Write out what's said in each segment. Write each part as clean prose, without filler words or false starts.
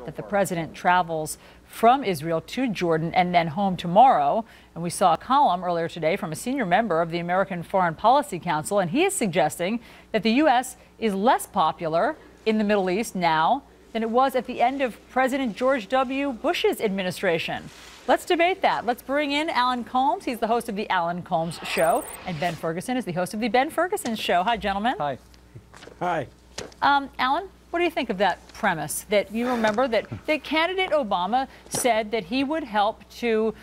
that the president travels from Israel to Jordan and then home tomorrow. And we saw a column earlier today from a senior member of the American Foreign Policy Council, and he is suggesting that the U.S. is less popular in the Middle East now than it was at the end of President George W. Bush's administration. Let's debate that. Let's bring in Alan Colmes. He's the host of The Alan Colmes Show. And Ben Ferguson is the host of The Ben Ferguson Show. Hi, gentlemen. Hi. Hi. Alan, what do you think of that premise? That you remember that candidate Obama said that he would help to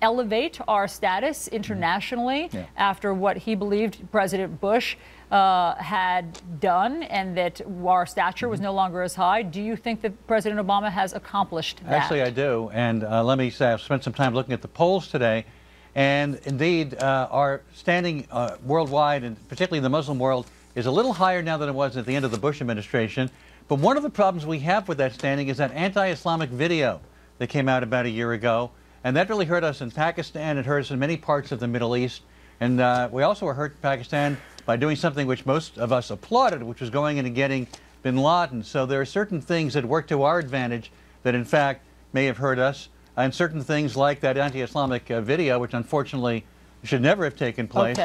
elevate our status internationally after what he believed President Bush had done, and that our stature was no longer as high. Do you think that President Obama has accomplished that? Actually, I do. And let me say, I've spent some time looking at the polls today. And indeed, our standing worldwide, and particularly in the Muslim world, is a little higher now than it was at the end of the Bush administration. But one of the problems we have with that standing is that anti-Islamic video that came out about a year ago. And that really hurt us in Pakistan. It hurt us in many parts of the Middle East. And we also were hurt in Pakistan by doing something which most of us applauded, which was going in and getting bin Laden. So there are certain things that work to our advantage that, in fact, may have hurt us. And certain things like that anti-Islamic video, which unfortunately should never have taken place,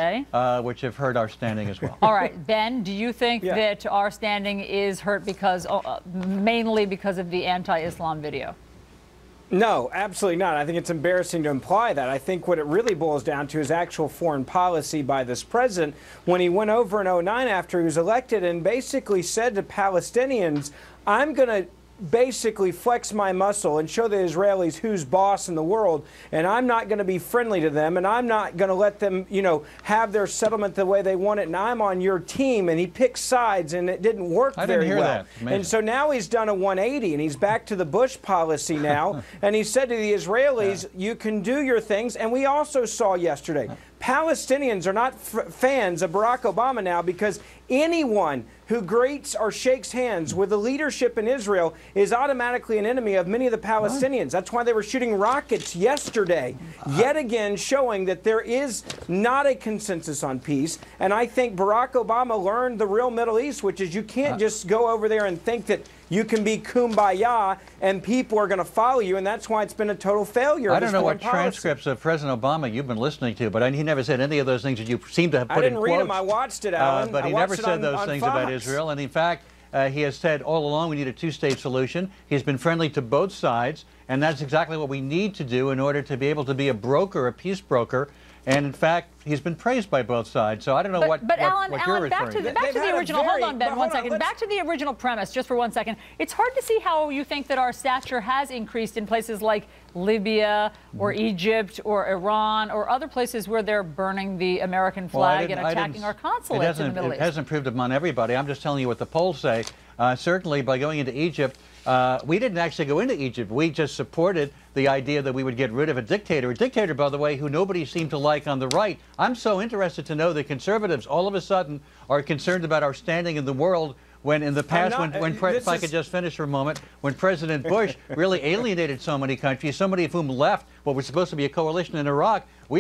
which have hurt our standing as well. All right, Ben, do you think that our standing is hurt because, mainly because of the anti-Islam video? No, absolutely not. I think it's embarrassing to imply that. I think what it really boils down to is actual foreign policy by this president when he went over in 2009 after he was elected and basically said to Palestinians, I'm going to basically flex my muscle and show the Israelis who's boss in the world, and I'm not going to be friendly to them, and I'm not going to let them, you know, have their settlement the way they want it, and I'm on your team. And he picked sides, and it didn't work very well. And so now he's done a 180, and he's back to the Bush policy now, and he said to the Israelis, you can do your things. And we also saw yesterday, Palestinians are not fans of Barack Obama now, because anyone who greets or shakes hands with the leadership in Israel is automatically an enemy of many of the Palestinians. That's why they were shooting rockets yesterday, yet again showing that there is not a consensus on peace. And I think Barack Obama learned the real Middle East, which is you can't just go over there and think that you can be kumbaya and people are going to follow you, and that's why it's been a total failure. I don't know what transcripts of President Obama you've been listening to, but he never said any of those things that you seem to have put in quotes. I didn't read them. I watched it, Alan. But he never said those things about Israel. And in fact, he has said all along we need a two-state solution. He's been friendly to both sides, and that's exactly what we need to do in order to be able to be a broker, a peace broker. And in fact, he's been praised by both sides. So I don't know what Alan, you're referring to. Back to the original. Hold on, Ben, one second. Back to the original premise, just for 1 second. It's hard to see how you think that our stature has increased in places like Libya or Egypt or Iran or other places where they're burning the American flag and attacking our consulates in the Middle East. It hasn't proved upon everybody. I'm just telling you what the polls say. Certainly, by going into Egypt, we didn't actually go into Egypt. We just supported the idea that we would get rid of a dictator, by the way, who nobody seemed to like on the right. I'm so interested to know that conservatives all of a sudden are concerned about our standing in the world, when in the past, if I could just finish for a moment, when President Bush really alienated so many countries, so many of whom left what was supposed to be a coalition in Iraq, I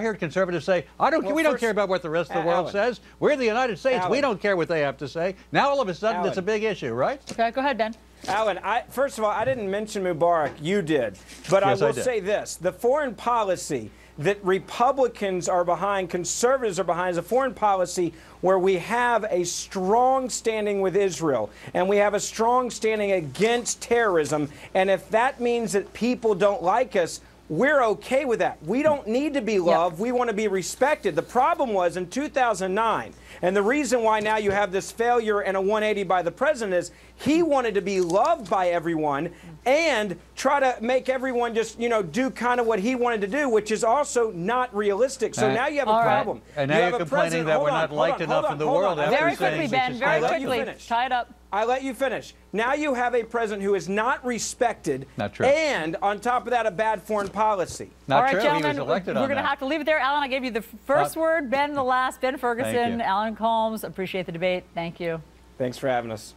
heard conservatives say, we don't care about what the rest of the world says. We're the United States. We don't care what they have to say. Now all of a sudden it's a big issue, right? Okay, go ahead, Ben. Alan, first of all, I didn't mention Mubarak. You did. But I will say this. The foreign policy that Republicans are behind, conservatives are behind, is a foreign policy where we have a strong standing with Israel and we have a strong standing against terrorism. And if that means that people don't like us, we're okay with that. We don't need to be loved. We want to be respected. The problem was in 2009, and the reason why now you have this failure and a 180 by the president is he wanted to be loved by everyone and try to make everyone just, you know, do kind of what he wanted to do, which is also not realistic. So now you have a problem. And now you're complaining that we're not liked enough in the world. Very quickly, Ben, very quickly. Tie it up. I let you finish. Now you have a president who is not respected. Not true. And on top of that, a bad foreign policy. Not true. Gentlemen, he was elected on we're going to have to leave it there. Alan, I gave you the first word, Ben the last. Ben Ferguson, Alan Colmes. Appreciate the debate. Thank you. Thanks for having us.